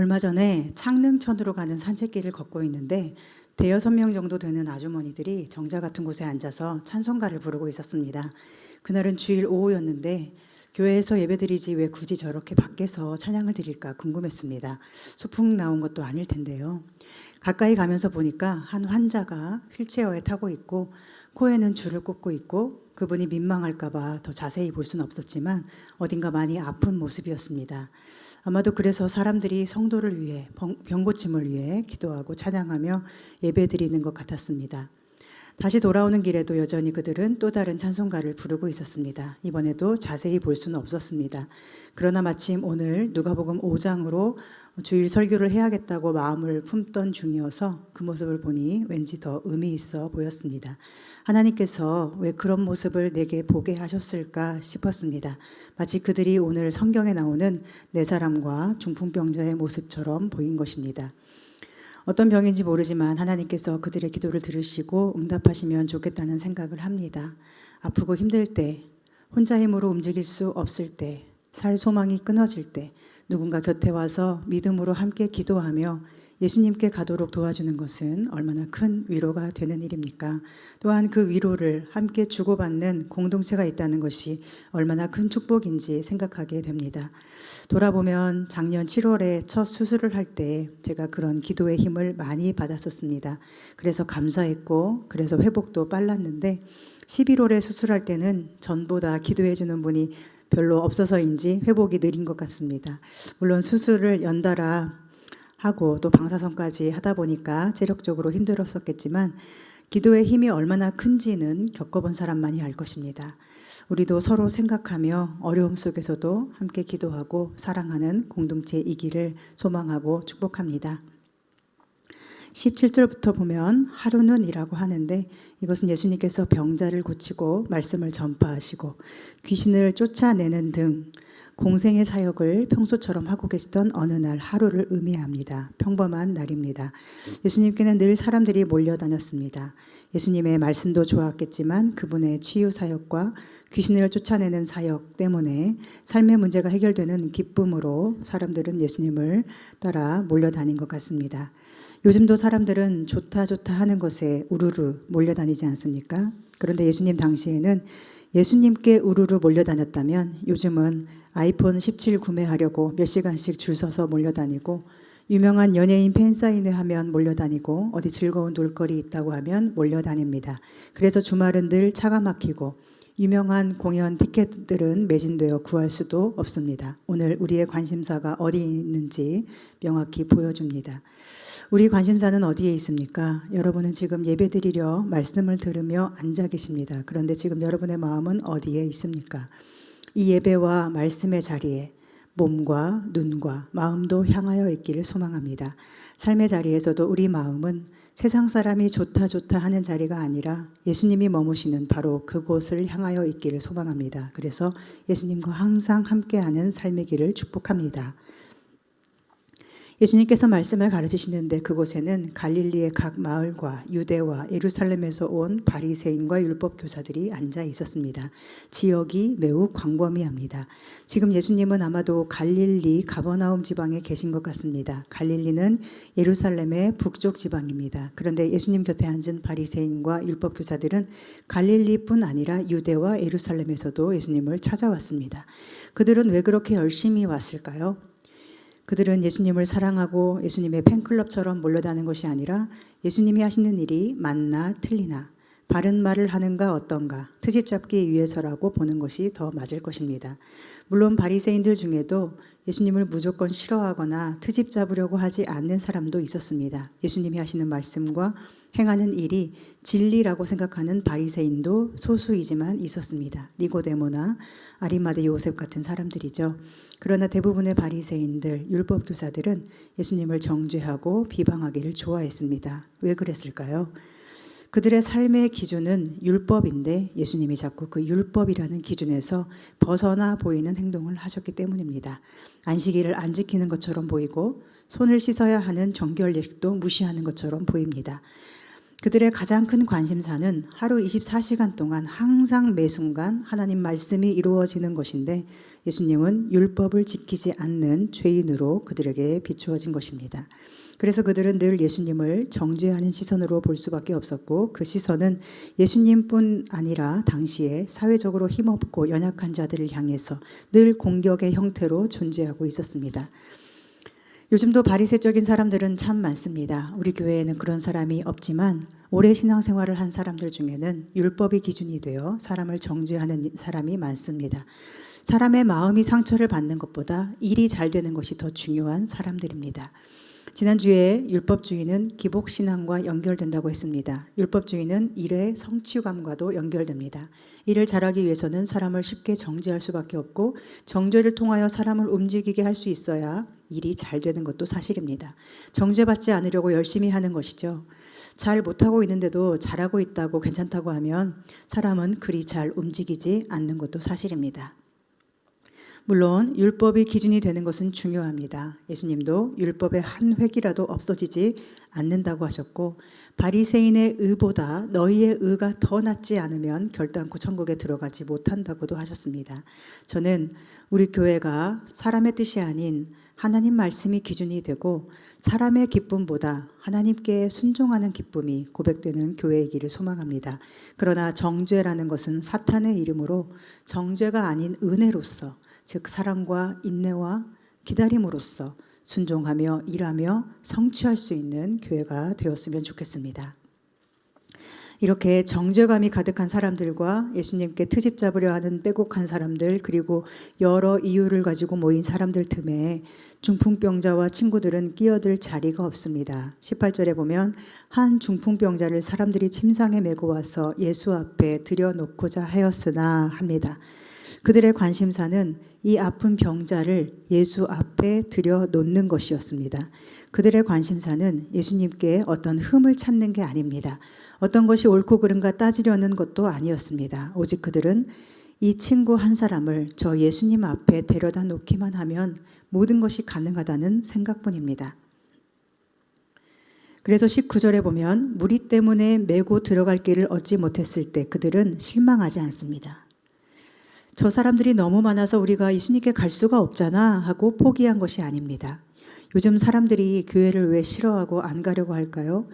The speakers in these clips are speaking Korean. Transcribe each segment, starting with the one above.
얼마 전에 창릉천으로 가는 산책길을 걷고 있는데 대여섯 명 정도 되는 아주머니들이 정자 같은 곳에 앉아서 찬송가를 부르고 있었습니다. 그날은 주일 오후였는데 교회에서 예배드리지 왜 굳이 저렇게 밖에서 찬양을 드릴까 궁금했습니다. 소풍 나온 것도 아닐 텐데요. 가까이 가면서 보니까 한 환자가 휠체어에 타고 있고 코에는 줄을 꽂고 있고 그분이 민망할까 봐 더 자세히 볼 수는 없었지만 어딘가 많이 아픈 모습이었습니다. 아마도 그래서 사람들이 성도를 위해 병고침을 위해 기도하고 찬양하며 예배드리는 것 같았습니다. 다시 돌아오는 길에도 여전히 그들은 또 다른 찬송가를 부르고 있었습니다. 이번에도 자세히 볼 수는 없었습니다. 그러나 마침 오늘 누가복음 5장으로 주일 설교를 해야겠다고 마음을 품던 중이어서 그 모습을 보니 왠지 더 의미 있어 보였습니다. 하나님께서 왜 그런 모습을 내게 보게 하셨을까 싶었습니다. 마치 그들이 오늘 성경에 나오는 네 사람과 중풍병자의 모습처럼 보인 것입니다. 어떤 병인지 모르지만 하나님께서 그들의 기도를 들으시고 응답하시면 좋겠다는 생각을 합니다. 아프고 힘들 때, 혼자 힘으로 움직일 수 없을 때, 살 소망이 끊어질 때 누군가 곁에 와서 믿음으로 함께 기도하며 예수님께 가도록 도와주는 것은 얼마나 큰 위로가 되는 일입니까? 또한 그 위로를 함께 주고받는 공동체가 있다는 것이 얼마나 큰 축복인지 생각하게 됩니다. 돌아보면 작년 7월에 첫 수술을 할 때 제가 그런 기도의 힘을 많이 받았었습니다. 그래서 감사했고 그래서 회복도 빨랐는데 11월에 수술할 때는 전보다 기도해 주는 분이 별로 없어서인지 회복이 느린 것 같습니다. 물론 수술을 연달아 하고 또 방사선까지 하다 보니까 체력적으로 힘들었었겠지만 기도의 힘이 얼마나 큰지는 겪어본 사람만이 알 것입니다. 우리도 서로 생각하며 어려움 속에서도 함께 기도하고 사랑하는 공동체이기를 소망하고 축복합니다. 17절부터 보면 하루는 이라고 하는데 이것은 예수님께서 병자를 고치고 말씀을 전파하시고 귀신을 쫓아내는 등 공생의 사역을 평소처럼 하고 계시던 어느 날 하루를 의미합니다. 평범한 날입니다. 예수님께는 늘 사람들이 몰려다녔습니다. 예수님의 말씀도 좋았겠지만 그분의 치유 사역과 귀신을 쫓아내는 사역 때문에 삶의 문제가 해결되는 기쁨으로 사람들은 예수님을 따라 몰려다닌 것 같습니다. 요즘도 사람들은 좋다 하는 것에 우르르 몰려다니지 않습니까? 그런데 예수님 당시에는 예수님께 우르르 몰려다녔다면 요즘은 아이폰 17 구매하려고 몇 시간씩 줄 서서 몰려다니고 유명한 연예인 팬사인회 하면 몰려다니고 어디 즐거운 놀거리 있다고 하면 몰려다닙니다. 그래서 주말은 늘 차가 막히고 유명한 공연 티켓들은 매진되어 구할 수도 없습니다. 오늘 우리의 관심사가 어디 있는지 명확히 보여줍니다. 우리 관심사는 어디에 있습니까? 여러분은 지금 예배드리려 말씀을 들으며 앉아 계십니다. 그런데 지금 여러분의 마음은 어디에 있습니까? 이 예배와 말씀의 자리에 몸과 눈과 마음도 향하여 있기를 소망합니다. 삶의 자리에서도 우리 마음은 세상 사람이 좋다 하는 자리가 아니라 예수님이 머무시는 바로 그곳을 향하여 있기를 소망합니다. 그래서 예수님과 항상 함께하는 삶의 길을 축복합니다. 예수님께서 말씀을 가르치시는데 그곳에는 갈릴리의 각 마을과 유대와 예루살렘에서 온 바리새인과 율법 교사들이 앉아 있었습니다. 지역이 매우 광범위합니다. 지금 예수님은 아마도 갈릴리 가버나움 지방에 계신 것 같습니다. 갈릴리는 예루살렘의 북쪽 지방입니다. 그런데 예수님 곁에 앉은 바리새인과 율법 교사들은 갈릴리뿐 아니라 유대와 예루살렘에서도 예수님을 찾아왔습니다. 그들은 왜 그렇게 열심히 왔을까요? 그들은 예수님을 사랑하고 예수님의 팬클럽처럼 몰려다는 것이 아니라 예수님이 하시는 일이 맞나 틀리나 바른 말을 하는가 어떤가 트집 잡기 위해서라고 보는 것이 더 맞을 것입니다. 물론 바리새인들 중에도 예수님을 무조건 싫어하거나 트집 잡으려고 하지 않는 사람도 있었습니다. 예수님이 하시는 말씀과 행하는 일이 진리라고 생각하는 바리새인도 소수이지만 있었습니다. 니고데모나 아리마대 요셉 같은 사람들이죠. 그러나 대부분의 바리새인들, 율법 교사들은 예수님을 정죄하고 비방하기를 좋아했습니다. 왜 그랬을까요? 그들의 삶의 기준은 율법인데 예수님이 자꾸 그 율법이라는 기준에서 벗어나 보이는 행동을 하셨기 때문입니다. 안식일을 안 지키는 것처럼 보이고 손을 씻어야 하는 정결 예식도 무시하는 것처럼 보입니다. 그들의 가장 큰 관심사는 하루 24시간 동안 항상 매 순간 하나님 말씀이 이루어지는 것인데 예수님은 율법을 지키지 않는 죄인으로 그들에게 비추어진 것입니다. 그래서 그들은 늘 예수님을 정죄하는 시선으로 볼 수밖에 없었고 그 시선은 예수님뿐 아니라 당시에 사회적으로 힘없고 연약한 자들을 향해서 늘 공격의 형태로 존재하고 있었습니다. 요즘도 바리새적인 사람들은 참 많습니다. 우리 교회에는 그런 사람이 없지만 오래 신앙생활을 한 사람들 중에는 율법이 기준이 되어 사람을 정죄하는 사람이 많습니다. 사람의 마음이 상처를 받는 것보다 일이 잘 되는 것이 더 중요한 사람들입니다. 지난주에 율법주의는 기복신앙과 연결된다고 했습니다. 율법주의는 일의 성취감과도 연결됩니다. 일을 잘하기 위해서는 사람을 쉽게 정죄할 수밖에 없고 정죄를 통하여 사람을 움직이게 할 수 있어야 일이 잘 되는 것도 사실입니다. 정죄받지 않으려고 열심히 하는 것이죠. 잘 못하고 있는데도 잘하고 있다고 괜찮다고 하면 사람은 그리 잘 움직이지 않는 것도 사실입니다. 물론 율법이 기준이 되는 것은 중요합니다. 예수님도 율법의 한 획이라도 없어지지 않는다고 하셨고 바리새인의 의보다 너희의 의가 더 낫지 않으면 결단코 천국에 들어가지 못한다고도 하셨습니다. 저는 우리 교회가 사람의 뜻이 아닌 하나님 말씀이 기준이 되고 사람의 기쁨보다 하나님께 순종하는 기쁨이 고백되는 교회이기를 소망합니다. 그러나 정죄라는 것은 사탄의 이름으로 정죄가 아닌 은혜로서 즉 사랑과 인내와 기다림으로써 순종하며 일하며 성취할 수 있는 교회가 되었으면 좋겠습니다. 이렇게 정죄감이 가득한 사람들과 예수님께 트집 잡으려 하는 빼곡한 사람들 그리고 여러 이유를 가지고 모인 사람들 틈에 중풍병자와 친구들은 끼어들 자리가 없습니다. 18절에 보면 한 중풍병자를 사람들이 침상에 메고 와서 예수 앞에 들여놓고자 하였으나 합니다. 그들의 관심사는 이 아픈 병자를 예수 앞에 들여놓는 것이었습니다. 그들의 관심사는 예수님께 어떤 흠을 찾는 게 아닙니다. 어떤 것이 옳고 그른가 따지려는 것도 아니었습니다. 오직 그들은 이 친구 한 사람을 저 예수님 앞에 데려다 놓기만 하면 모든 것이 가능하다는 생각뿐입니다. 그래서 19절에 보면 무리 때문에 메고 들어갈 길을 얻지 못했을 때 그들은 실망하지 않습니다. 저 사람들이 너무 많아서 우리가 예수님께 갈 수가 없잖아 하고 포기한 것이 아닙니다. 요즘 사람들이 교회를 왜 싫어하고 안 가려고 할까요?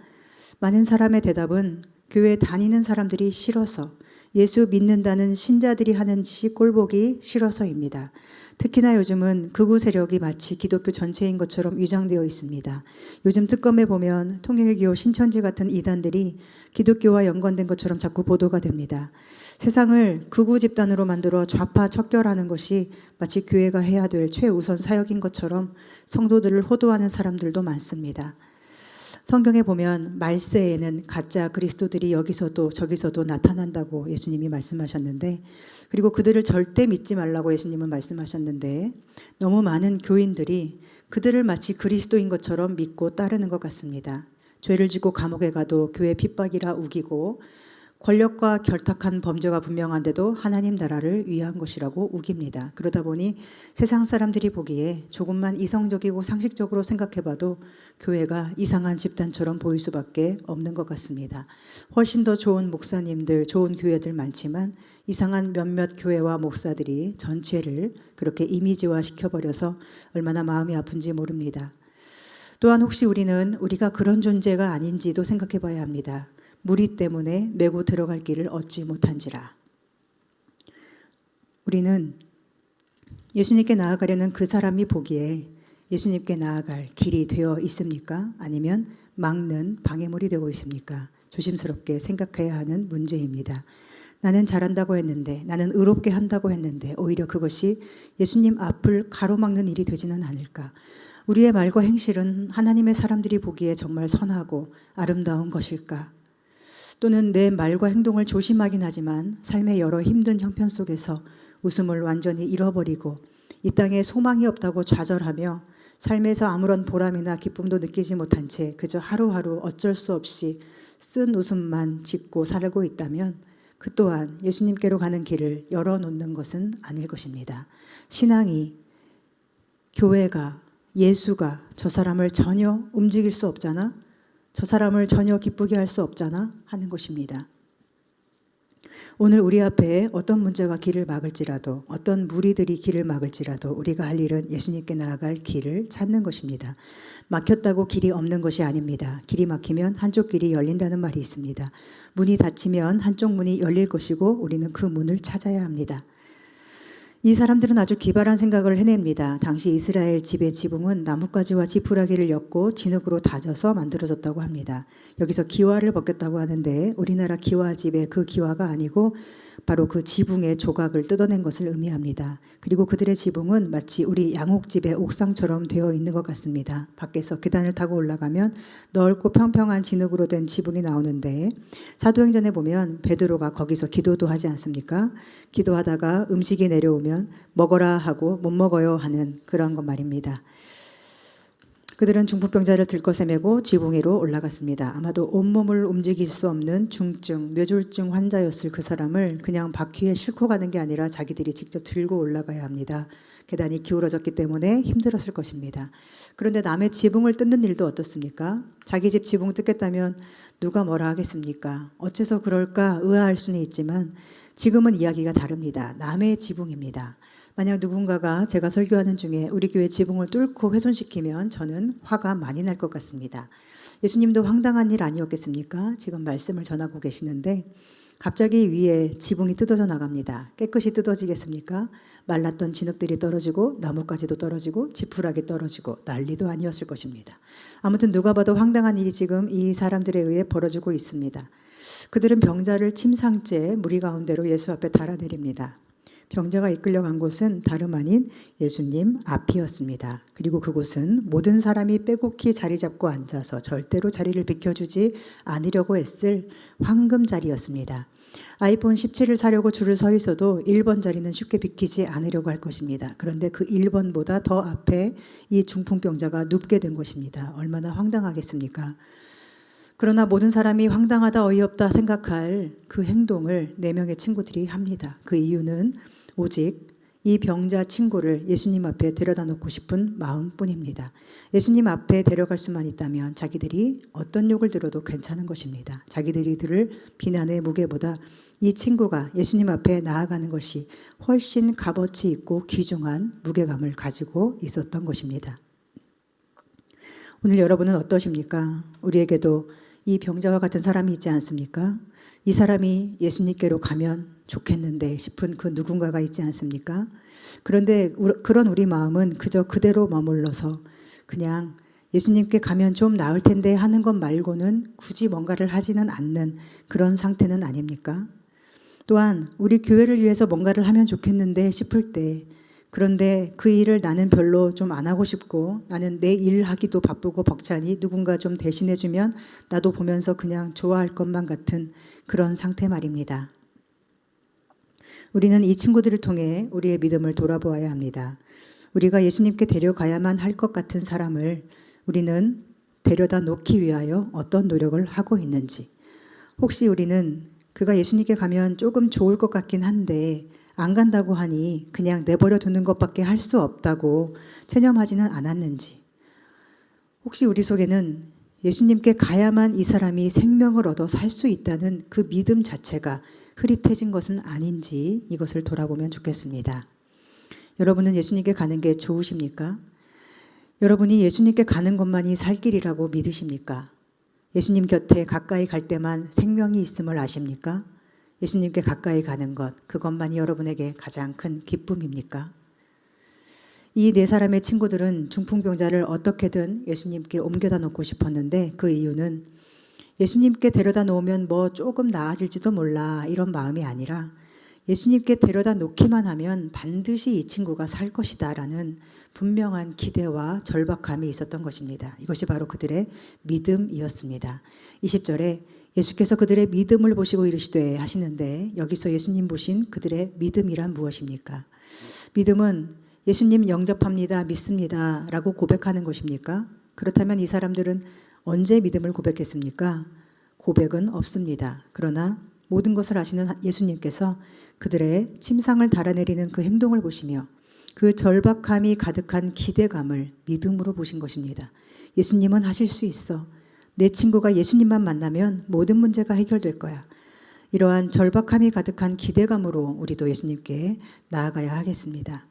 많은 사람의 대답은 교회 다니는 사람들이 싫어서 예수 믿는다는 신자들이 하는 짓이 꼴보기 싫어서입니다. 특히나 요즘은 극우 세력이 마치 기독교 전체인 것처럼 위장되어 있습니다. 요즘 특검에 보면 통일교, 신천지 같은 이단들이 기독교와 연관된 것처럼 자꾸 보도가 됩니다. 세상을 극우 집단으로 만들어 좌파 척결하는 것이 마치 교회가 해야 될 최우선 사역인 것처럼 성도들을 호도하는 사람들도 많습니다. 성경에 보면 말세에는 가짜 그리스도들이 여기서도 저기서도 나타난다고 예수님이 말씀하셨는데 그리고 그들을 절대 믿지 말라고 예수님은 말씀하셨는데 너무 많은 교인들이 그들을 마치 그리스도인 것처럼 믿고 따르는 것 같습니다. 죄를 짓고 감옥에 가도 교회 핍박이라 우기고 권력과 결탁한 범죄가 분명한데도 하나님 나라를 위한 것이라고 우깁니다. 그러다 보니 세상 사람들이 보기에 조금만 이성적이고 상식적으로 생각해봐도 교회가 이상한 집단처럼 보일 수밖에 없는 것 같습니다. 훨씬 더 좋은 목사님들, 좋은 교회들 많지만 이상한 몇몇 교회와 목사들이 전체를 그렇게 이미지화 시켜버려서 얼마나 마음이 아픈지 모릅니다. 또한 혹시 우리가 그런 존재가 아닌지도 생각해 봐야 합니다. 무리 때문에 메고 들어갈 길을 얻지 못한지라. 우리는 예수님께 나아가려는 그 사람이 보기에 예수님께 나아갈 길이 되어 있습니까? 아니면 막는 방해물이 되고 있습니까? 조심스럽게 생각해야 하는 문제입니다. 나는 잘한다고 했는데, 나는 의롭게 한다고 했는데 오히려 그것이 예수님 앞을 가로막는 일이 되지는 않을까? 우리의 말과 행실은 하나님의 사람들이 보기에 정말 선하고 아름다운 것일까? 또는 내 말과 행동을 조심하긴 하지만 삶의 여러 힘든 형편 속에서 웃음을 완전히 잃어버리고 이 땅에 소망이 없다고 좌절하며 삶에서 아무런 보람이나 기쁨도 느끼지 못한 채 그저 하루하루 어쩔 수 없이 쓴 웃음만 짓고 살고 있다면 그 또한 예수님께로 가는 길을 열어놓는 것은 아닐 것입니다. 신앙이, 교회가, 예수가 저 사람을 전혀 움직일 수 없잖아? 저 사람을 전혀 기쁘게 할 수 없잖아 하는 것입니다. 오늘 우리 앞에 어떤 문제가 길을 막을지라도, 어떤 무리들이 길을 막을지라도 우리가 할 일은 예수님께 나아갈 길을 찾는 것입니다. 막혔다고 길이 없는 것이 아닙니다. 길이 막히면 한쪽 길이 열린다는 말이 있습니다. 문이 닫히면 한쪽 문이 열릴 것이고 우리는 그 문을 찾아야 합니다. 이 사람들은 아주 기발한 생각을 해냅니다. 당시 이스라엘 집의 지붕은 나뭇가지와 지푸라기를 엮고 진흙으로 다져서 만들어졌다고 합니다. 여기서 기와를 벗겼다고 하는데 우리나라 기와집의 그 기와가 아니고 바로 그 지붕의 조각을 뜯어낸 것을 의미합니다. 그리고 그들의 지붕은 마치 우리 양옥집의 옥상처럼 되어 있는 것 같습니다. 밖에서 계단을 타고 올라가면 넓고 평평한 진흙으로 된 지붕이 나오는데 사도행전에 보면 베드로가 거기서 기도도 하지 않습니까? 기도하다가 음식이 내려오면 먹어라 하고 못 먹어요 하는 그런 것 말입니다. 그들은 중풍병자를 들것에 메고 지붕 위로 올라갔습니다. 아마도 온몸을 움직일 수 없는 중증, 뇌졸중 환자였을 그 사람을 그냥 바퀴에 싣고 가는 게 아니라 자기들이 직접 들고 올라가야 합니다. 계단이 기울어졌기 때문에 힘들었을 것입니다. 그런데 남의 지붕을 뜯는 일도 어떻습니까? 자기 집 지붕 뜯겠다면 누가 뭐라 하겠습니까? 어째서 그럴까 의아할 수는 있지만 지금은 이야기가 다릅니다. 남의 지붕입니다. 만약 누군가가 제가 설교하는 중에 우리 교회 지붕을 뚫고 훼손시키면 저는 화가 많이 날 것 같습니다. 예수님도 황당한 일 아니었겠습니까? 지금 말씀을 전하고 계시는데 갑자기 위에 지붕이 뜯어져 나갑니다. 깨끗이 뜯어지겠습니까? 말랐던 진흙들이 떨어지고 나뭇가지도 떨어지고 지푸라기 떨어지고 난리도 아니었을 것입니다. 아무튼 누가 봐도 황당한 일이 지금 이 사람들에 의해 벌어지고 있습니다. 그들은 병자를 침상째 무리 가운데로 예수 앞에 달아내립니다. 병자가 이끌려간 곳은 다름 아닌 예수님 앞이었습니다. 그리고 그곳은 모든 사람이 빼곡히 자리 잡고 앉아서 절대로 자리를 비켜주지 않으려고 애쓸 황금 자리였습니다. 아이폰 17을 사려고 줄을 서 있어도 1번 자리는 쉽게 비키지 않으려고 할 것입니다. 그런데 그 1번보다 더 앞에 이 중풍병자가 눕게 된 것입니다. 얼마나 황당하겠습니까? 그러나 모든 사람이 황당하다 어이없다 생각할 그 행동을 4명의 친구들이 합니다. 그 이유는 오직 이 병자 친구를 예수님 앞에 데려다 놓고 싶은 마음뿐입니다. 예수님 앞에 데려갈 수만 있다면 자기들이 어떤 욕을 들어도 괜찮은 것입니다. 자기들이 들을 비난의 무게보다 이 친구가 예수님 앞에 나아가는 것이 훨씬 값어치 있고 귀중한 무게감을 가지고 있었던 것입니다. 오늘 여러분은 어떠십니까? 우리에게도 이 병자와 같은 사람이 있지 않습니까? 이 사람이 예수님께로 가면 좋겠는데 싶은 그 누군가가 있지 않습니까? 그런데 그런 우리 마음은 그저 그대로 머물러서 그냥 예수님께 가면 좀 나을 텐데 하는 것 말고는 굳이 뭔가를 하지는 않는 그런 상태는 아닙니까? 또한 우리 교회를 위해서 뭔가를 하면 좋겠는데 싶을 때 그런데 그 일을 나는 별로 좀 안 하고 싶고 나는 내 일 하기도 바쁘고 벅차니 누군가 좀 대신해주면 나도 보면서 그냥 좋아할 것만 같은 그런 상태 말입니다. 우리는 이 친구들을 통해 우리의 믿음을 돌아보아야 합니다. 우리가 예수님께 데려가야만 할 것 같은 사람을 우리는 데려다 놓기 위하여 어떤 노력을 하고 있는지, 혹시 우리는 그가 예수님께 가면 조금 좋을 것 같긴 한데 안 간다고 하니 그냥 내버려 두는 것밖에 할 수 없다고 체념하지는 않았는지, 혹시 우리 속에는 예수님께 가야만 이 사람이 생명을 얻어 살 수 있다는 그 믿음 자체가 흐릿해진 것은 아닌지 이것을 돌아보면 좋겠습니다. 여러분은 예수님께 가는 게 좋으십니까? 여러분이 예수님께 가는 것만이 살 길이라고 믿으십니까? 예수님 곁에 가까이 갈 때만 생명이 있음을 아십니까? 예수님께 가까이 가는 것, 그것만이 여러분에게 가장 큰 기쁨입니까? 이 4사람의 친구들은 중풍병자를 어떻게든 예수님께 옮겨다 놓고 싶었는데 그 이유는 예수님께 데려다 놓으면 뭐 조금 나아질지도 몰라 이런 마음이 아니라 예수님께 데려다 놓기만 하면 반드시 이 친구가 살 것이다 라는 분명한 기대와 절박함이 있었던 것입니다. 이것이 바로 그들의 믿음이었습니다. 20절에 예수께서 그들의 믿음을 보시고 이르시되 하시는데 여기서 예수님 보신 그들의 믿음이란 무엇입니까? 믿음은 예수님 영접합니다, 믿습니다 라고 고백하는 것입니까? 그렇다면 이 사람들은 언제 믿음을 고백했습니까? 고백은 없습니다. 그러나 모든 것을 아시는 예수님께서 그들의 침상을 달아내리는 그 행동을 보시며 그 절박함이 가득한 기대감을 믿음으로 보신 것입니다. 예수님은 하실 수 있어. 내 친구가 예수님만 만나면 모든 문제가 해결될 거야. 이러한 절박함이 가득한 기대감으로 우리도 예수님께 나아가야 하겠습니다.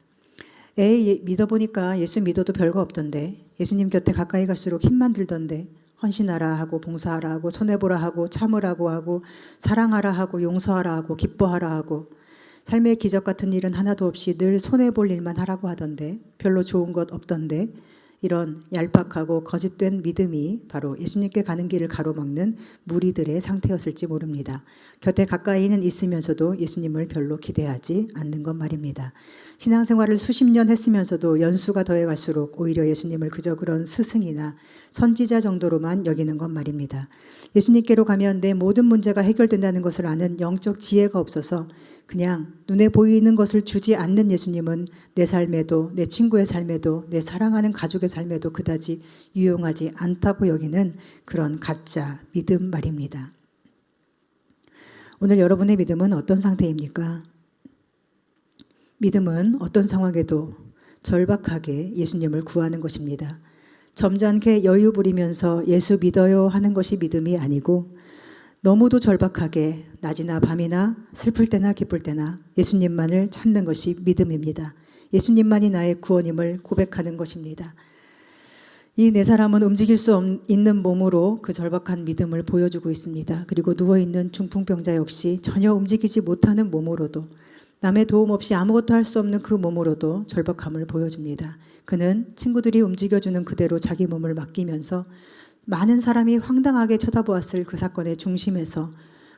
믿어보니까 예수 믿어도 별거 없던데, 예수님 곁에 가까이 갈수록 힘만 들던데, 헌신하라 하고 봉사하라 하고 손해보라 하고 참으라고 하고 사랑하라 하고 용서하라 하고 기뻐하라 하고 삶의 기적 같은 일은 하나도 없이 늘 손해볼 일만 하라고 하던데 별로 좋은 것 없던데, 이런 얄팍하고 거짓된 믿음이 바로 예수님께 가는 길을 가로막는 무리들의 상태였을지 모릅니다. 곁에 가까이는 있으면서도 예수님을 별로 기대하지 않는 것 말입니다. 신앙생활을 수십 년 했으면서도 연수가 더해갈수록 오히려 예수님을 그저 그런 스승이나 선지자 정도로만 여기는 것 말입니다. 예수님께로 가면 내 모든 문제가 해결된다는 것을 아는 영적 지혜가 없어서 그냥 눈에 보이는 것을 주지 않는 예수님은 내 삶에도, 내 친구의 삶에도, 내 사랑하는 가족의 삶에도 그다지 유용하지 않다고 여기는 그런 가짜 믿음 말입니다. 오늘 여러분의 믿음은 어떤 상태입니까? 믿음은 어떤 상황에도 절박하게 예수님을 구하는 것입니다. 점잖게 여유 부리면서 예수 믿어요 하는 것이 믿음이 아니고, 너무도 절박하게 낮이나 밤이나 슬플 때나 기쁠 때나 예수님만을 찾는 것이 믿음입니다. 예수님만이 나의 구원임을 고백하는 것입니다. 이 네 사람은 움직일 수 있는 몸으로 그 절박한 믿음을 보여주고 있습니다. 그리고 누워있는 중풍병자 역시 전혀 움직이지 못하는 몸으로도, 남의 도움 없이 아무것도 할 수 없는 그 몸으로도 절박함을 보여줍니다. 그는 친구들이 움직여주는 그대로 자기 몸을 맡기면서 많은 사람이 황당하게 쳐다보았을 그 사건의 중심에서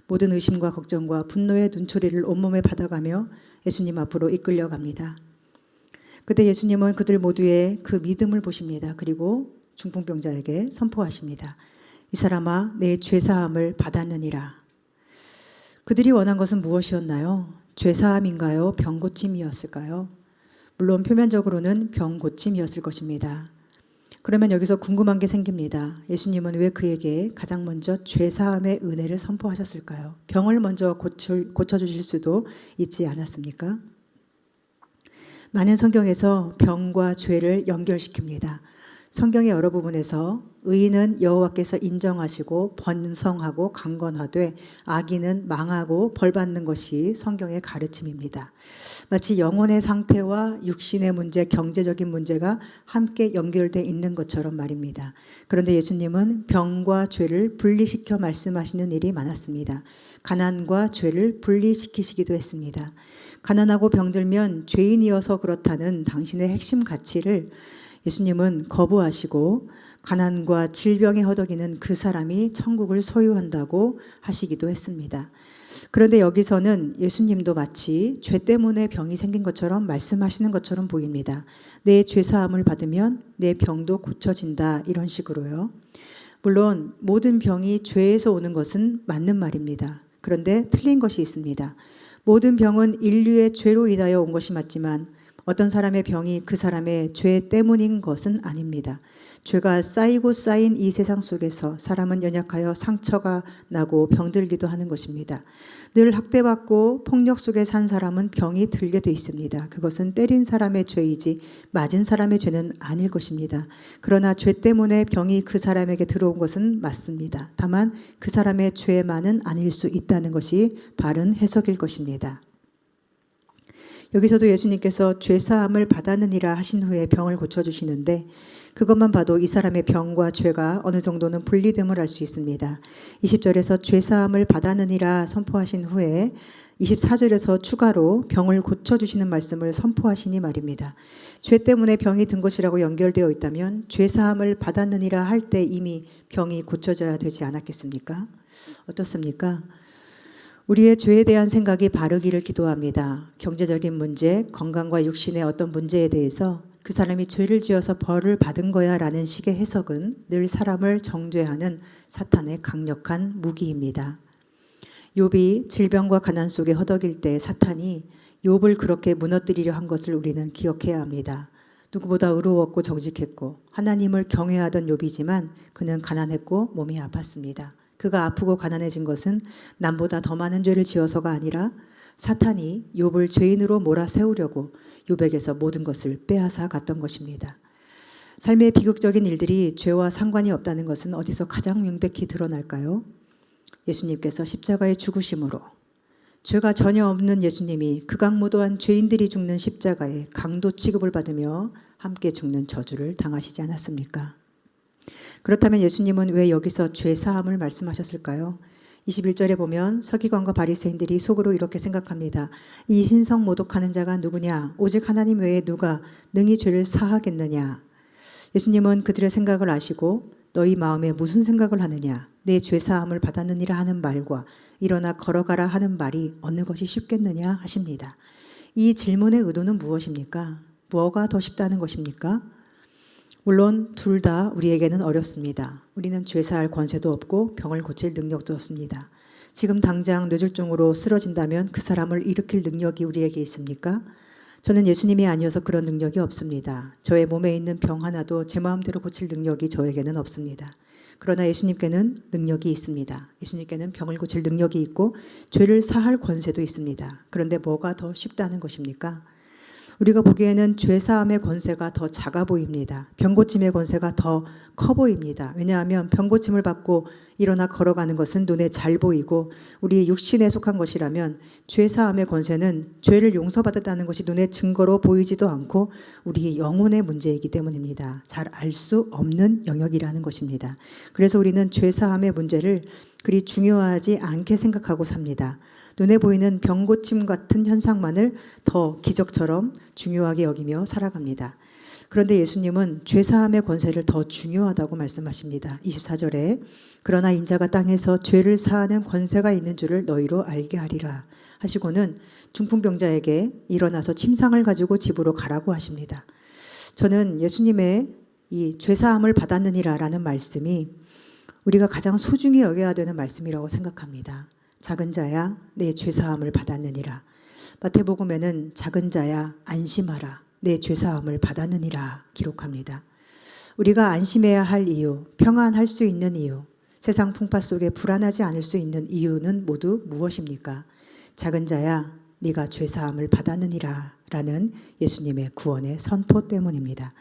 모든 의심과 걱정과 분노의 눈초리를 온몸에 받아가며 예수님 앞으로 이끌려갑니다. 그때 예수님은 그들 모두의 그 믿음을 보십니다. 그리고 중풍병자에게 선포하십니다. 이 사람아, 내 죄사함을 받았느니라. 그들이 원한 것은 무엇이었나요? 죄사함인가요? 병고침이었을까요? 물론 표면적으로는 병고침이었을 것입니다. 그러면 여기서 궁금한 게 생깁니다. 예수님은 왜 그에게 가장 먼저 죄사함의 은혜를 선포하셨을까요? 병을 먼저 고쳐주실 수도 있지 않았습니까? 많은 성경에서 병과 죄를 연결시킵니다. 성경의 여러 부분에서 의인은 여호와께서 인정하시고 번성하고 강건하되 악인은 망하고 벌받는 것이 성경의 가르침입니다. 마치 영혼의 상태와 육신의 문제, 경제적인 문제가 함께 연결되어 있는 것처럼 말입니다. 그런데 예수님은 병과 죄를 분리시켜 말씀하시는 일이 많았습니다. 가난과 죄를 분리시키시기도 했습니다. 가난하고 병들면 죄인이어서 그렇다는 당신의 핵심 가치를 예수님은 거부하시고 가난과 질병에 허덕이는 그 사람이 천국을 소유한다고 하시기도 했습니다. 그런데 여기서는 예수님도 마치 죄 때문에 병이 생긴 것처럼 말씀하시는 것처럼 보입니다. 내 죄사함을 받으면 내 병도 고쳐진다, 이런 식으로요. 물론 모든 병이 죄에서 오는 것은 맞는 말입니다. 그런데 틀린 것이 있습니다. 모든 병은 인류의 죄로 인하여 온 것이 맞지만 어떤 사람의 병이 그 사람의 죄 때문인 것은 아닙니다. 죄가 쌓이고 쌓인 이 세상 속에서 사람은 연약하여 상처가 나고 병들기도 하는 것입니다. 늘 학대받고 폭력 속에 산 사람은 병이 들게 돼 있습니다. 그것은 때린 사람의 죄이지 맞은 사람의 죄는 아닐 것입니다. 그러나 죄 때문에 병이 그 사람에게 들어온 것은 맞습니다. 다만 그 사람의 죄만은 아닐 수 있다는 것이 바른 해석일 것입니다. 여기서도 예수님께서 죄사함을 받았느니라 하신 후에 병을 고쳐주시는데, 그것만 봐도 이 사람의 병과 죄가 어느 정도는 분리됨을 알 수 있습니다. 20절에서 죄사함을 받았느니라 선포하신 후에 24절에서 추가로 병을 고쳐주시는 말씀을 선포하시니 말입니다. 죄 때문에 병이 든 것이라고 연결되어 있다면 죄사함을 받았느니라 할 때 이미 병이 고쳐져야 되지 않았겠습니까? 어떻습니까? 우리의 죄에 대한 생각이 바르기를 기도합니다. 경제적인 문제, 건강과 육신의 어떤 문제에 대해서 그 사람이 죄를 지어서 벌을 받은 거야 라는 식의 해석은 늘 사람을 정죄하는 사탄의 강력한 무기입니다. 욥이 질병과 가난 속에 허덕일 때 사탄이 욥을 그렇게 무너뜨리려 한 것을 우리는 기억해야 합니다. 누구보다 의로웠고 정직했고 하나님을 경외하던 욥이지만 그는 가난했고 몸이 아팠습니다. 그가 아프고 가난해진 것은 남보다 더 많은 죄를 지어서가 아니라 사탄이 욥을 죄인으로 몰아세우려고 욥에게서 모든 것을 빼앗아 갔던 것입니다. 삶의 비극적인 일들이 죄와 상관이 없다는 것은 어디서 가장 명백히 드러날까요? 예수님께서 십자가의 죽으심으로, 죄가 전혀 없는 예수님이 극악무도한 죄인들이 죽는 십자가에 강도 취급을 받으며 함께 죽는 저주를 당하시지 않았습니까? 그렇다면 예수님은 왜 여기서 죄사함을 말씀하셨을까요? 21절에 보면 서기관과 바리새인들이 속으로 이렇게 생각합니다. 이 신성 모독하는 자가 누구냐? 오직 하나님 외에 누가 능히 죄를 사하겠느냐? 예수님은 그들의 생각을 아시고 너희 마음에 무슨 생각을 하느냐? 내 죄사함을 받았느니라 하는 말과 일어나 걸어가라 하는 말이 어느 것이 쉽겠느냐 하십니다. 이 질문의 의도는 무엇입니까? 뭐가 더 쉽다는 것입니까? 물론 둘 다 우리에게는 어렵습니다. 우리는 죄사할 권세도 없고 병을 고칠 능력도 없습니다. 지금 당장 뇌졸중으로 쓰러진다면 그 사람을 일으킬 능력이 우리에게 있습니까? 저는 예수님이 아니어서 그런 능력이 없습니다. 저의 몸에 있는 병 하나도 제 마음대로 고칠 능력이 저에게는 없습니다. 그러나 예수님께는 능력이 있습니다. 예수님께는 병을 고칠 능력이 있고 죄를 사할 권세도 있습니다. 그런데 뭐가 더 쉽다는 것입니까? 우리가 보기에는 죄사함의 권세가 더 작아 보입니다. 병고침의 권세가 더 커 보입니다. 왜냐하면 병고침을 받고 일어나 걸어가는 것은 눈에 잘 보이고 우리 육신에 속한 것이라면 죄사함의 권세는 죄를 용서받았다는 것이 눈에 증거로 보이지도 않고 우리 영혼의 문제이기 때문입니다. 잘 알 수 없는 영역이라는 것입니다. 그래서 우리는 죄사함의 문제를 그리 중요하지 않게 생각하고 삽니다. 눈에 보이는 병고침 같은 현상만을 더 기적처럼 중요하게 여기며 살아갑니다. 그런데 예수님은 죄사함의 권세를 더 중요하다고 말씀하십니다. 24절에 그러나 인자가 땅에서 죄를 사하는 권세가 있는 줄을 너희로 알게 하리라 하시고는 중풍병자에게 일어나서 침상을 가지고 집으로 가라고 하십니다. 저는 예수님의 이 죄사함을 받았느니라 라는 말씀이 우리가 가장 소중히 여겨야 되는 말씀이라고 생각합니다. 작은 자야 내 죄사함을 받았느니라. 마태복음에는 작은 자야 안심하라 내 죄사함을 받았느니라 기록합니다. 우리가 안심해야 할 이유, 평안할 수 있는 이유, 세상 풍파 속에 불안하지 않을 수 있는 이유는 모두 무엇입니까? 작은 자야 네가 죄사함을 받았느니라 라는 예수님의 구원의 선포 때문입니다.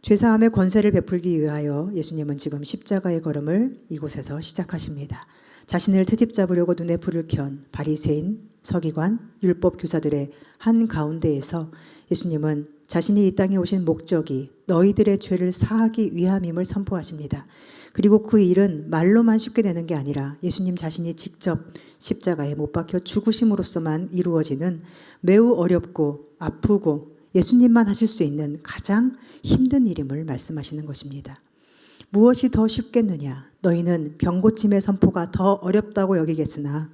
죄사함의 권세를 베풀기 위하여 예수님은 지금 십자가의 걸음을 이곳에서 시작하십니다. 자신을 트집 잡으려고 눈에 불을 켠 바리새인, 서기관, 율법 교사들의 한 가운데에서 예수님은 자신이 이 땅에 오신 목적이 너희들의 죄를 사하기 위함임을 선포하십니다. 그리고 그 일은 말로만 쉽게 되는 게 아니라 예수님 자신이 직접 십자가에 못 박혀 죽으심으로써만 이루어지는 매우 어렵고 아프고 예수님만 하실 수 있는 가장 힘든 일임을 말씀하시는 것입니다. 무엇이 더 쉽겠느냐? 너희는 병고침의 선포가 더 어렵다고 여기겠으나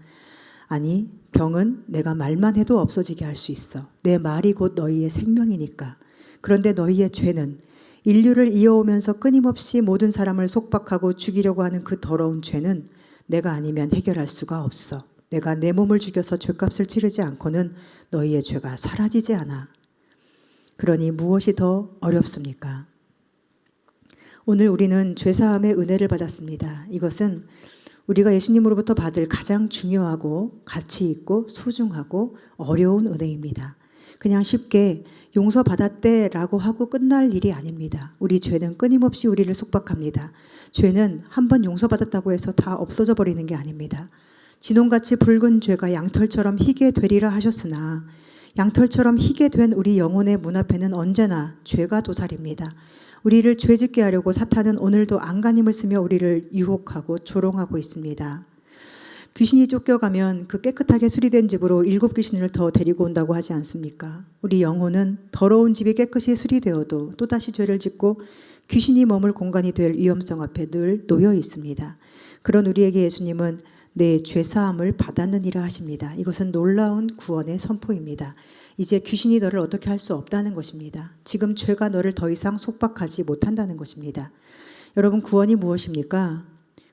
아니 병은 내가 말만 해도 없어지게 할 수 있어. 내 말이 곧 너희의 생명이니까. 그런데 너희의 죄는 인류를 이어오면서 끊임없이 모든 사람을 속박하고 죽이려고 하는 그 더러운 죄는 내가 아니면 해결할 수가 없어. 내가 내 몸을 죽여서 죄값을 치르지 않고는 너희의 죄가 사라지지 않아. 그러니 무엇이 더 어렵습니까? 오늘 우리는 죄사함의 은혜를 받았습니다. 이것은 우리가 예수님으로부터 받을 가장 중요하고 가치 있고 소중하고 어려운 은혜입니다. 그냥 쉽게 용서받았대라고 하고 끝날 일이 아닙니다. 우리 죄는 끊임없이 우리를 속박합니다. 죄는 한번 용서받았다고 해서 다 없어져 버리는 게 아닙니다. 진홍같이 붉은 죄가 양털처럼 희게 되리라 하셨으나 양털처럼 희게 된 우리 영혼의 문 앞에는 언제나 죄가 도사립니다. 우리를 죄짓게 하려고 사탄은 오늘도 안간힘을 쓰며 우리를 유혹하고 조롱하고 있습니다. 귀신이 쫓겨가면 그 깨끗하게 수리된 집으로 7 귀신을 더 데리고 온다고 하지 않습니까? 우리 영혼은 더러운 집이 깨끗이 수리되어도 또다시 죄를 짓고 귀신이 머물 공간이 될 위험성 앞에 늘 놓여 있습니다. 그런 우리에게 예수님은 내 죄사함을 받았느니라 하십니다. 이것은 놀라운 구원의 선포입니다. 이제 귀신이 너를 어떻게 할 수 없다는 것입니다. 지금 죄가 너를 더 이상 속박하지 못한다는 것입니다. 여러분, 구원이 무엇입니까?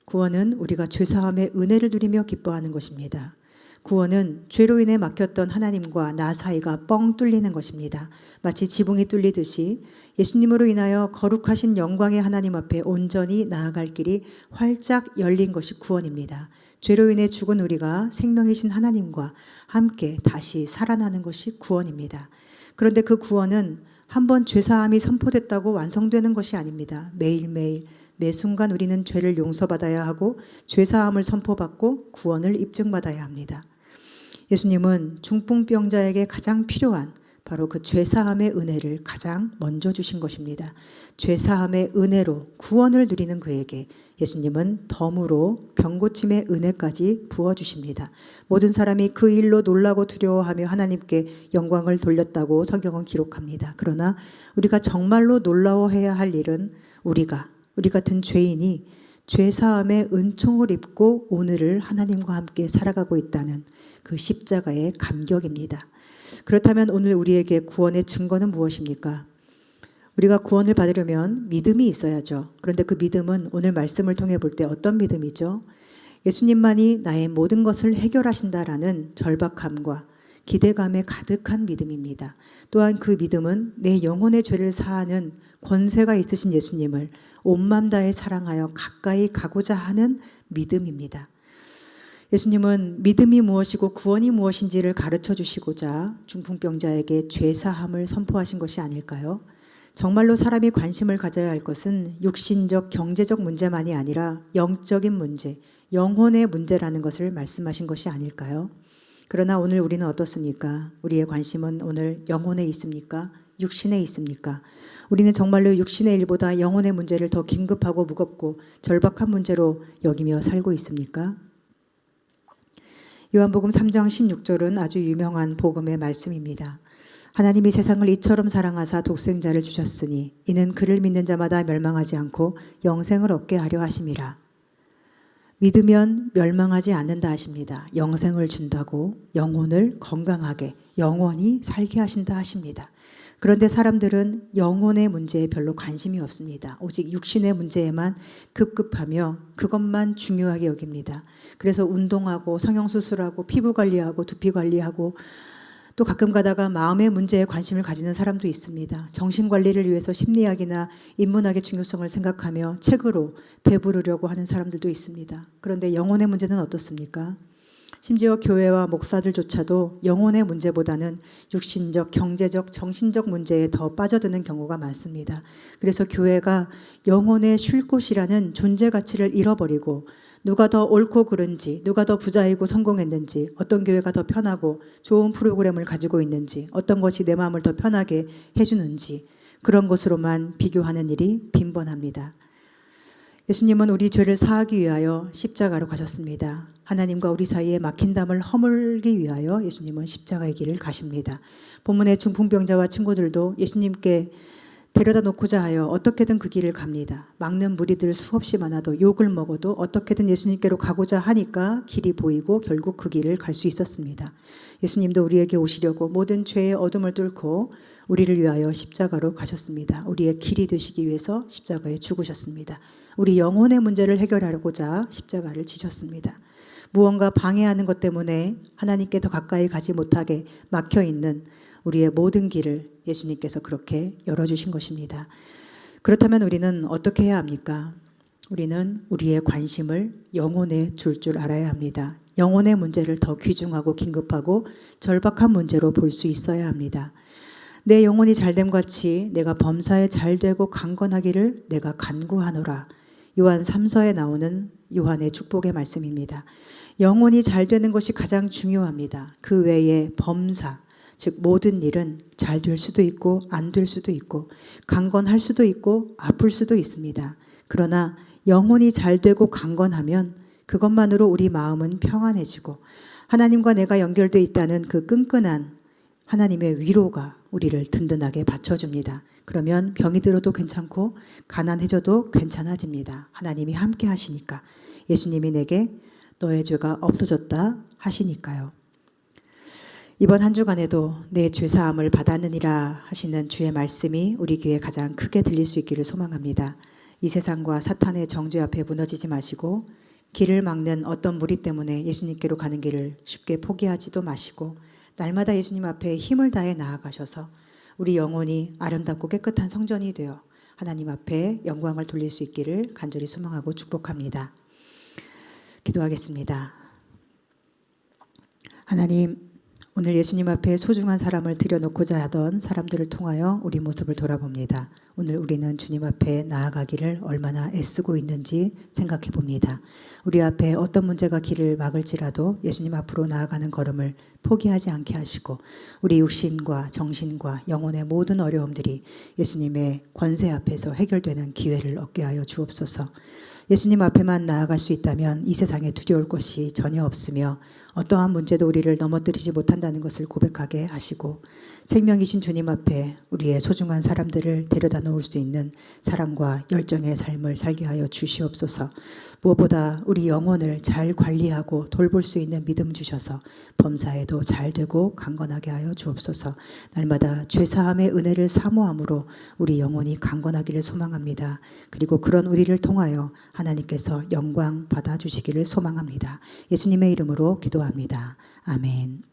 구원은 우리가 죄사함의 은혜를 누리며 기뻐하는 것입니다. 구원은 죄로 인해 막혔던 하나님과 나 사이가 뻥 뚫리는 것입니다. 마치 지붕이 뚫리듯이 예수님으로 인하여 거룩하신 영광의 하나님 앞에 온전히 나아갈 길이 활짝 열린 것이 구원입니다. 죄로 인해 죽은 우리가 생명이신 하나님과 함께 다시 살아나는 것이 구원입니다. 그런데 그 구원은 한번 죄사함이 선포됐다고 완성되는 것이 아닙니다. 매일매일 매 순간 우리는 죄를 용서받아야 하고 죄사함을 선포받고 구원을 입증받아야 합니다. 예수님은 중풍병자에게 가장 필요한 바로 그 죄사함의 은혜를 가장 먼저 주신 것입니다. 죄사함의 은혜로 구원을 누리는 그에게 예수님은 덤으로 병고침의 은혜까지 부어주십니다. 모든 사람이 그 일로 놀라고 두려워하며 하나님께 영광을 돌렸다고 성경은 기록합니다. 그러나 우리가 정말로 놀라워해야 할 일은 우리 같은 죄인이 죄사함의 은총을 입고 오늘을 하나님과 함께 살아가고 있다는 그 십자가의 감격입니다. 그렇다면 오늘 우리에게 구원의 증거는 무엇입니까? 우리가 구원을 받으려면 믿음이 있어야죠. 그런데 그 믿음은 오늘 말씀을 통해 볼 때 어떤 믿음이죠? 예수님만이 나의 모든 것을 해결하신다라는 절박함과 기대감에 가득한 믿음입니다. 또한 그 믿음은 내 영혼의 죄를 사하는 권세가 있으신 예수님을 온 맘 다해 사랑하여 가까이 가고자 하는 믿음입니다. 예수님은 믿음이 무엇이고 구원이 무엇인지를 가르쳐 주시고자 중풍병자에게 죄사함을 선포하신 것이 아닐까요? 정말로 사람이 관심을 가져야 할 것은 육신적, 경제적 문제만이 아니라 영적인 문제, 영혼의 문제라는 것을 말씀하신 것이 아닐까요? 그러나 오늘 우리는 어떻습니까? 우리의 관심은 오늘 영혼에 있습니까? 육신에 있습니까? 우리는 정말로 육신의 일보다 영혼의 문제를 더 긴급하고 무겁고 절박한 문제로 여기며 살고 있습니까? 요한복음 3장 16절은 아주 유명한 복음의 말씀입니다. 하나님이 세상을 이처럼 사랑하사 독생자를 주셨으니 이는 그를 믿는 자마다 멸망하지 않고 영생을 얻게 하려 하심이라. 믿으면 멸망하지 않는다 하십니다. 영생을 준다고 영혼을 건강하게 영원히 살게 하신다 하십니다. 그런데 사람들은 영혼의 문제에 별로 관심이 없습니다. 오직 육신의 문제에만 급급하며 그것만 중요하게 여깁니다. 그래서 운동하고 성형수술하고 피부관리하고 두피관리하고 또 가끔 가다가 마음의 문제에 관심을 가지는 사람도 있습니다. 정신관리를 위해서 심리학이나 인문학의 중요성을 생각하며 책으로 배부르려고 하는 사람들도 있습니다. 그런데 영혼의 문제는 어떻습니까? 심지어 교회와 목사들조차도 영혼의 문제보다는 육신적, 경제적, 정신적 문제에 더 빠져드는 경우가 많습니다. 그래서 교회가 영혼의 쉴 곳이라는 존재 가치를 잃어버리고 누가 더 옳고 그른지, 누가 더 부자이고 성공했는지, 어떤 교회가 더 편하고 좋은 프로그램을 가지고 있는지, 어떤 것이 내 마음을 더 편하게 해주는지 그런 것으로만 비교하는 일이 빈번합니다. 예수님은 우리 죄를 사하기 위하여 십자가로 가셨습니다. 하나님과 우리 사이에 막힌 담을 허물기 위하여 예수님은 십자가의 길을 가십니다. 본문의 중풍병자와 친구들도 예수님께 데려다 놓고자 하여 어떻게든 그 길을 갑니다. 막는 무리들 수없이 많아도 욕을 먹어도 어떻게든 예수님께로 가고자 하니까 길이 보이고 결국 그 길을 갈 수 있었습니다. 예수님도 우리에게 오시려고 모든 죄의 어둠을 뚫고 우리를 위하여 십자가로 가셨습니다. 우리의 길이 되시기 위해서 십자가에 죽으셨습니다. 우리 영혼의 문제를 해결하고자 십자가를 지셨습니다. 무언가 방해하는 것 때문에 하나님께 더 가까이 가지 못하게 막혀있는 우리의 모든 길을 예수님께서 그렇게 열어주신 것입니다. 그렇다면 우리는 어떻게 해야 합니까? 우리는 우리의 관심을 영혼에 둘 줄 알아야 합니다. 영혼의 문제를 더 귀중하고 긴급하고 절박한 문제로 볼 수 있어야 합니다. 내 영혼이 잘됨 같이 내가 범사에 잘되고 강건하기를 내가 간구하노라. 요한 3서에 나오는 요한의 축복의 말씀입니다. 영혼이 잘되는 것이 가장 중요합니다. 그 외에 범사, 즉 모든 일은 잘 될 수도 있고 안 될 수도 있고 강건할 수도 있고 아플 수도 있습니다. 그러나 영혼이 잘 되고 강건하면 그것만으로 우리 마음은 평안해지고 하나님과 내가 연결되어 있다는 그 끈끈한 하나님의 위로가 우리를 든든하게 받쳐줍니다. 그러면 병이 들어도 괜찮고 가난해져도 괜찮아집니다. 하나님이 함께 하시니까. 예수님이 내게 너의 죄가 없어졌다 하시니까요. 이번 한 주간에도 내 죄사함을 받았느니라 하시는 주의 말씀이 우리 귀에 가장 크게 들릴 수 있기를 소망합니다. 이 세상과 사탄의 정죄 앞에 무너지지 마시고 길을 막는 어떤 무리 때문에 예수님께로 가는 길을 쉽게 포기하지도 마시고 날마다 예수님 앞에 힘을 다해 나아가셔서 우리 영혼이 아름답고 깨끗한 성전이 되어 하나님 앞에 영광을 돌릴 수 있기를 간절히 소망하고 축복합니다. 기도하겠습니다. 하나님, 오늘 예수님 앞에 소중한 사람을 드려놓고자 하던 사람들을 통하여 우리 모습을 돌아봅니다. 오늘 우리는 주님 앞에 나아가기를 얼마나 애쓰고 있는지 생각해 봅니다. 우리 앞에 어떤 문제가 길을 막을지라도 예수님 앞으로 나아가는 걸음을 포기하지 않게 하시고 우리 육신과 정신과 영혼의 모든 어려움들이 예수님의 권세 앞에서 해결되는 기회를 얻게 하여 주옵소서. 예수님 앞에만 나아갈 수 있다면 이 세상에 두려울 것이 전혀 없으며 어떠한 문제도 우리를 넘어뜨리지 못한다는 것을 고백하게 하시고 생명이신 주님 앞에 우리의 소중한 사람들을 데려다 놓을 수 있는 사랑과 열정의 삶을 살게 하여 주시옵소서. 무엇보다 우리 영혼을 잘 관리하고 돌볼 수 있는 믿음 주셔서 범사에도 잘 되고 강건하게 하여 주옵소서. 날마다 죄사함의 은혜를 사모함으로 우리 영혼이 강건하기를 소망합니다. 그리고 그런 우리를 통하여 하나님께서 영광 받아주시기를 소망합니다. 예수님의 이름으로 기도합니다. 아멘.